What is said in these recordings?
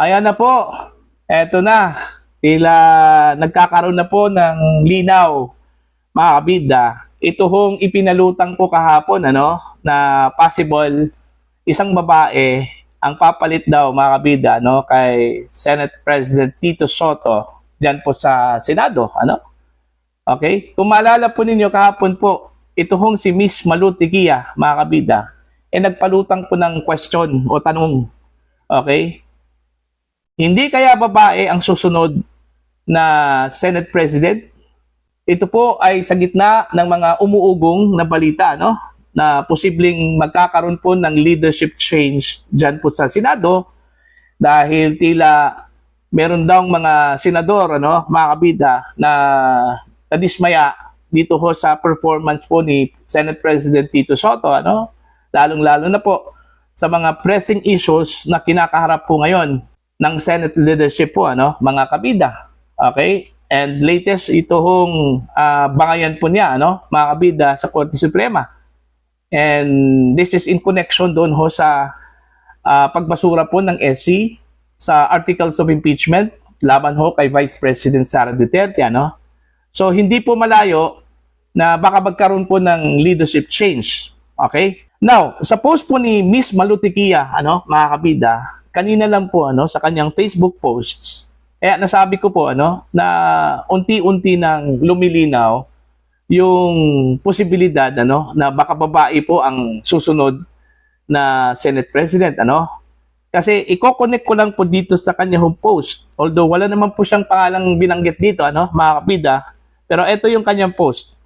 Ayan na po. Eto na. Tila nagkakaroon na po ng linaw, mga kabida. Ito hong ipinalutang ko kahapon, na possible isang babae ang papalit daw, mga kabida, kay Senate President Tito Soto diyan po sa Senado. Okay? Kung maalala po ninyo kahapon po, ito hong si Miss Malu Tiquia, mga kabida, nagpalutang po ng question o tanong. Okay? Hindi kaya babae ang susunod na Senate President? Ito po ay sa gitna ng mga umuugong na balita, na posibleng magkakaroon po ng leadership change dyan po sa Senado dahil tila meron daw mga senador, mga kabida, na nadismaya dito ho sa performance po ni Senate President Tito Soto, lalong-lalo na po sa mga pressing issues na kinakaharap po ngayon ng Senate leadership po, mga kabida. Okay? And latest ito hong bangayan po niya, mga kabida, sa Korte Suprema. And this is in connection doon ho sa pagbasura po ng SC sa articles of impeachment laban ho kay Vice President Sara Duterte, So hindi po malayo na baka magkaroon po ng leadership change. Okay? Now, sa post po ni Miss Malu Tiquia, mga kabida, kanina lang po sa kanyang Facebook posts, nasabi ko po na unti-unti nang lumilinaw yung posibilidad na baka babae po ang susunod na Senate President. Kasi i-connect ko lang po dito sa kanyang post. Although wala naman po siyang pangalang binanggit dito, mga kabida, pero ito yung kanyang post.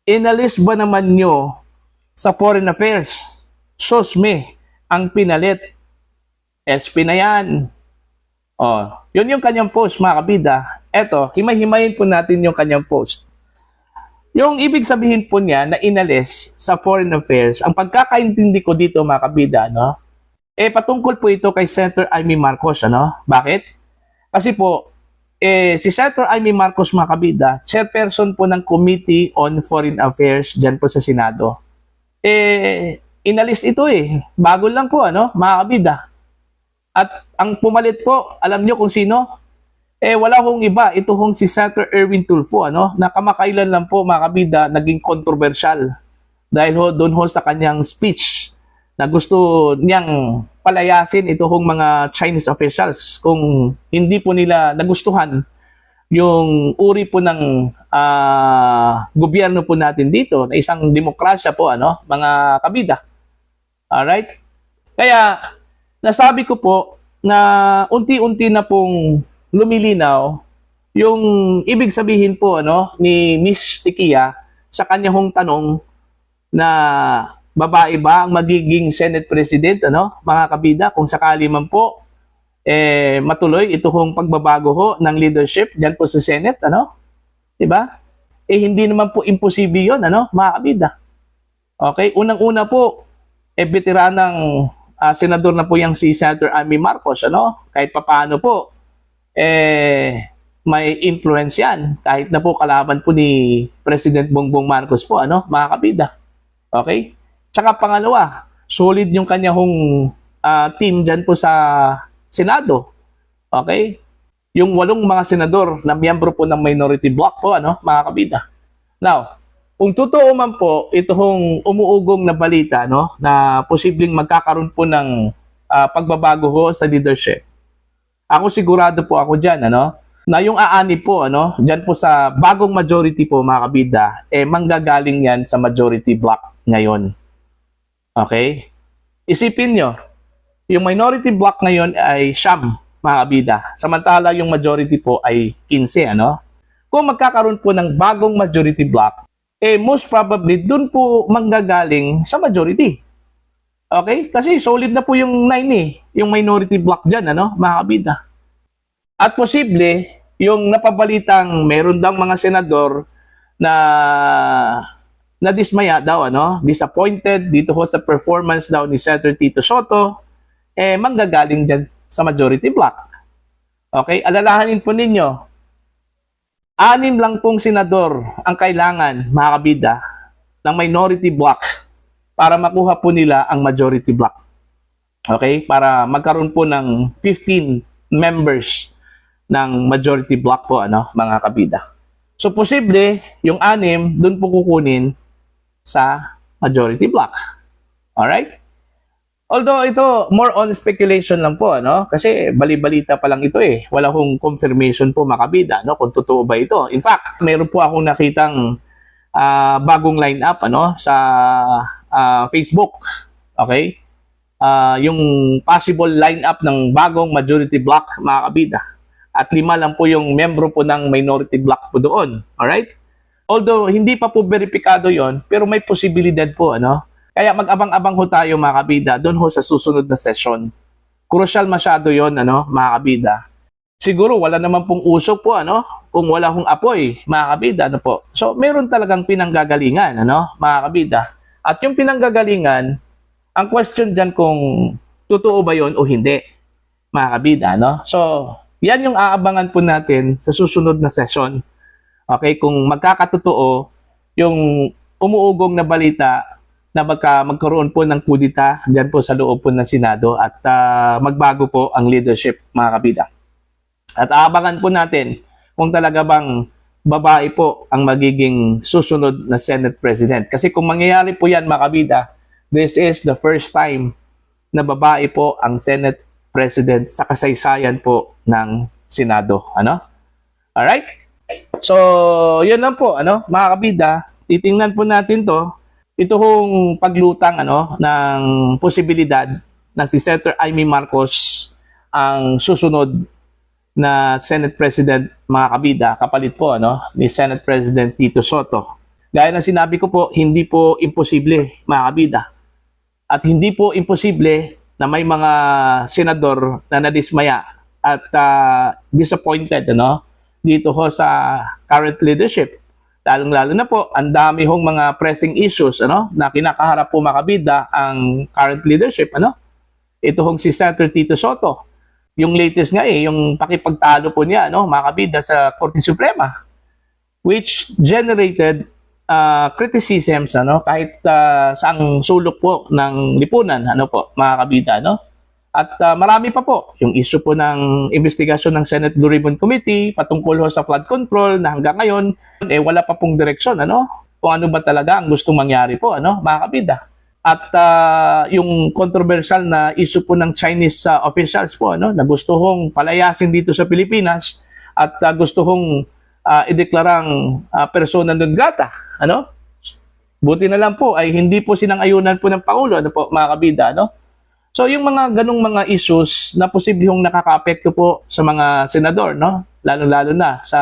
Inalis ba naman nyo sa Foreign Affairs? SOSME ang pinalit. SP na yan. Yun yung kanyang post, mga kabida. Eto, himay-himayin po natin yung kanyang post. Yung ibig sabihin po niya na inalis sa Foreign Affairs, ang pagkakaintindi ko dito, mga kabida, patungkol po ito kay Senator Amy Marcos, Bakit? Kasi po, si Senator Amy Marcos, mga kabida, chairperson po ng Committee on Foreign Affairs dyan po sa Senado. Inalis ito bago lang po, mga kabida. At ang pumalit po, alam nyo kung sino? Wala hong iba. Ito hong si Senator Erwin Tulfo, na kamakailan lang po, mga kabida, naging kontrobersyal. Dahil doon sa kanyang speech na gusto niyang palayasin ito hong mga Chinese officials kung hindi po nila nagustuhan yung uri po ng gobyerno po natin dito, na isang demokrasya po, mga kabida. Alright? Kaya, nasabi ko po na unti-unti na pong lumilinaw yung ibig sabihin po ni Miss Tiquia sa kanyang tanong na babae ba ang magiging Senate President, mga kabida, kung sakali man po matuloy ito hong pagbabago ho ng leadership diyan po sa Senate, 'di ba? Hindi naman po imposible 'yon, mga kabida. Okay, unang-una po veteranang senador na po yung si Senator Amy Marcos, kahit papaano po, may influence yan, kahit na po kalaban po ni President Bongbong Marcos po, mga kabida. Okay? Tsaka pangalawa, solid yung kanyang team dyan po sa Senado. Okay? Yung 8 mga senador na miyembro po ng minority bloc po, mga kabida. Now, kung totoo man po itong umuugong na balita, na posibleng magkakaroon po ng pagbabago ho sa leadership, ako sigurado po ako dyan, na yung aani po, dyan po sa bagong majority po, mga kabida, manggagaling yan sa majority block ngayon. Okay? Isipin nyo, yung minority block ngayon ay siyam, mga kabida. Samantala yung majority po ay 15, Kung magkakaroon po ng bagong majority block, most probably dun po manggagaling sa majority. Okay? Kasi solid na po yung 9 yung minority block dyan, mga kabida. At posible, yung napabalitang meron daw mga senador na nadismaya daw, disappointed dito ho sa performance daw ni Senator Tito Soto, manggagaling dyan sa majority block. Okay? Alalahanin po ninyo, 6 lang pong senador ang kailangan, mga kabida, ng minority block para makuha po nila ang majority block. Okay? Para magkaroon po ng 15 members ng majority block po, ano, mga kabida. So, posible, yung 6, dun po kukunin sa majority block. Alright? Although ito, more on speculation lang po, ano? Kasi bali-balita pa lang ito eh. Wala hong confirmation po makabida, no? Kung totoo ba ito. In fact, mayroon po akong nakitang bagong lineup, ano? Sa Facebook. Okay? Yung possible lineup ng bagong majority block, mga kabida. At 5 lang po yung membro po ng minority block po doon. Alright? Although, hindi pa po verifikado yon, pero may posibilidad po, ano? Kaya mag-abang-abang ho tayo, mga kabida, doon ho sa susunod na session. Crucial masyado yon, ano, mga kabida. Siguro, wala naman pong usok po, ano? Kung wala hong apoy, mga kabida, ano po. So, meron talagang pinanggagalingan, ano, mga kabida. At yung pinanggagalingan, ang question dyan kung totoo ba yon o hindi, mga kabida, no? So, yan yung aabangan po natin sa susunod na session. Okay, kung magkakatotoo yung umuugong na balita na magkaroon po ng kudita diyan po sa loob po ng Senado at magbago po ang leadership, mga kabida. At aabangan po natin kung talaga bang babae po ang magiging susunod na Senate President. Kasi kung mangyayari po yan, mga kabida, this is the first time na babae po ang Senate President sa kasaysayan po ng Senado. Ano? Alright? So, yun lang po, ano, mga kabida. Titingnan po natin to. Ito hong paglutang, ano, ng posibilidad na si Senator Amy Marcos ang susunod na Senate President, mga kabida, kapalit po, ano, ni Senate President Tito Soto. Gaya ng sinabi ko po, hindi po imposible, mga kabida. At hindi po imposible na may mga senador na nadismaya at disappointed, ano, dito ho sa current leadership. Lalong-lalo na po, ang dami hong mga pressing issues, ano, na kinakaharap po, mga kabida, ang current leadership, ano. Ito hong si Senator Tito Soto. Yung latest nga yung pakipagtalo po niya, ano, mga kabida, sa Korte Suprema, which generated criticisms, ano, kahit saang sulok po ng lipunan, ano po, mga kabida, no? At marami pa po yung issue po ng investigasyon ng Senate Blue Ribbon Committee patungkol ho sa flood control na hanggang ngayon wala pa pong direksyon, ano, kung ano ba talaga ang gustong mangyari po, ano, mga kabida. At yung controversial na issue po ng Chinese officials po, ano, na gusto hong palayasin dito sa Pilipinas at gusto hong ideklarang persona non grata, ano. Buti na lang po ay hindi po sinang-ayunan po ng Pangulo, ano po, mga kabida, ano. So yung mga ganong mga issues na posibleng nakakaapekto po sa mga senador, no? Lalo-lalo na sa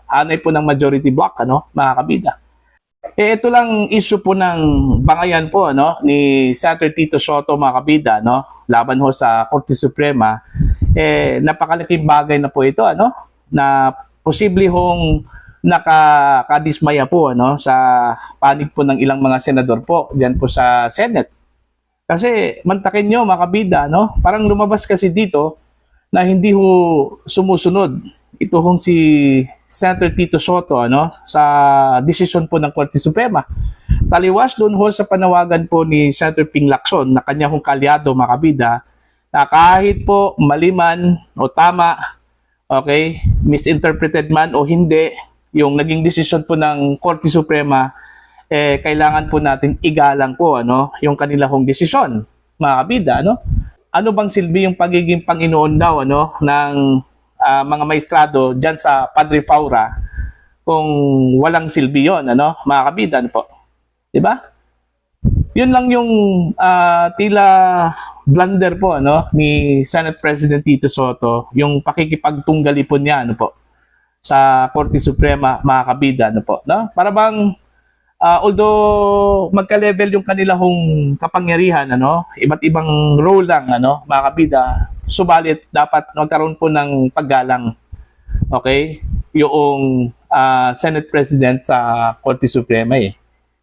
hanay po ng majority block, ano, mga kabida. Ito lang issue po ng bangayan po, no, ni Senator Tito Soto, mga kabida, no, laban ho sa Korte Suprema. Napakalaking bagay na po ito, ano, na posible hong nakadismaya po, ano, sa panig po ng ilang mga senador po diyan po sa Senate. Kasi mantakin nyo, mga kabida, no? Parang lumabas kasi dito na hindi ho sumusunod. Ito hong si Senator Tito Soto, ano, sa desisyon po ng Korte Suprema. Taliwas doon ho sa panawagan po ni Senator Ping Lacson na kanya hong kalyado, mga kabida, na kahit po mali man o tama, okay, misinterpreted man o hindi, yung naging desisyon po ng Korte Suprema, kailangan po natin igalang po, ano, yung kanila hong desisyon, mga kabida, ano. Ano bang silbi yung pagiging Panginoon daw, ano, ng mga maestrado diyan sa Padre Faura kung walang silbi yon, ano, mga kabida, ano po. 'Di ba? Yun lang yung tila blunder po, ano, ni Senate President Tito Soto, yung pakikipagtunggali po niya, ano po, sa Korte Suprema, mga kabida, ano po, no? Para bang although magka-level yung kanila hong kapangyarihan, ano, iba't ibang role lang, ano, mga kabida, subalit dapat magkaroon po ng paggalang, okay, yung Senate President sa Korte Suprema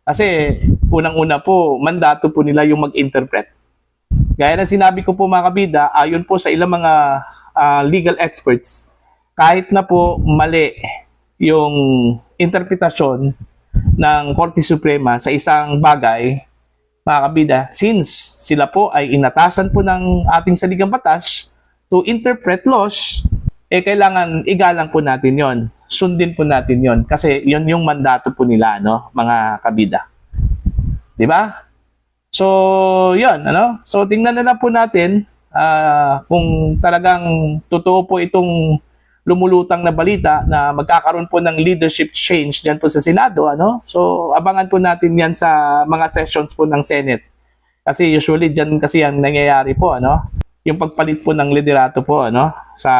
Kasi unang-una po, mandato po nila yung mag-interpret. Gaya na sinabi ko po, mga kabida, ayon po sa ilang mga legal experts, kahit na po mali yung interpretasyon ng Korte Suprema sa isang bagay, mga kabida, since sila po ay inatasan po ng ating saligang batas to interpret laws, kailangan igalang po natin yon, sundin po natin yon, kasi yon yung mandato po nila, no, mga kabida. Di ba? So, yon, ano? So, tingnan na lang po natin kung talagang totoo po itong lumulutang na balita na magkakaroon po ng leadership change dyan po sa Senado, ano? So, abangan po natin yan sa mga sessions po ng Senate. Kasi usually dyan kasi ang nangyayari po, ano? Yung pagpalit po ng liderato po, ano? Sa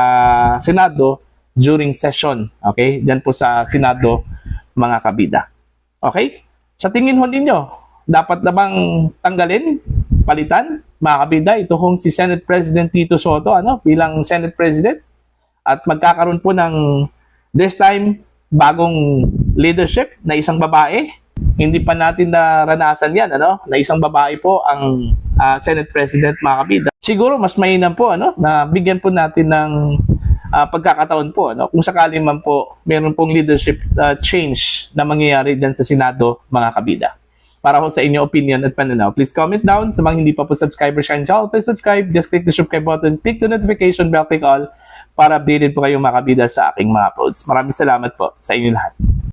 Senado during session, okay? Dyan po sa Senado, mga kabida. Okay? Sa tingin ho ninyo, dapat na bang tanggalin, palitan, mga kabida, ito hong si Senate President Tito Soto, ano? Bilang Senate President? At magkakaroon po ng this time bagong leadership na isang babae. Hindi pa natin naranasan yan, ano? Na isang babae po ang Senate President, mga kabida. Siguro mas mainam po, ano? Na bigyan po natin ng pagkakataon po, ano? Kung sakali man po meron pong leadership change na mangyayari dyan sa Senado, mga kabida. Para ho sa inyong opinion at pananaw, please comment down. Sa mga hindi pa po subscriber sa channel, please subscribe. Just click the subscribe button, click the notification bell, click all para updated po kayong makabida sa aking mga uploads. Maraming salamat po sa inyo lahat.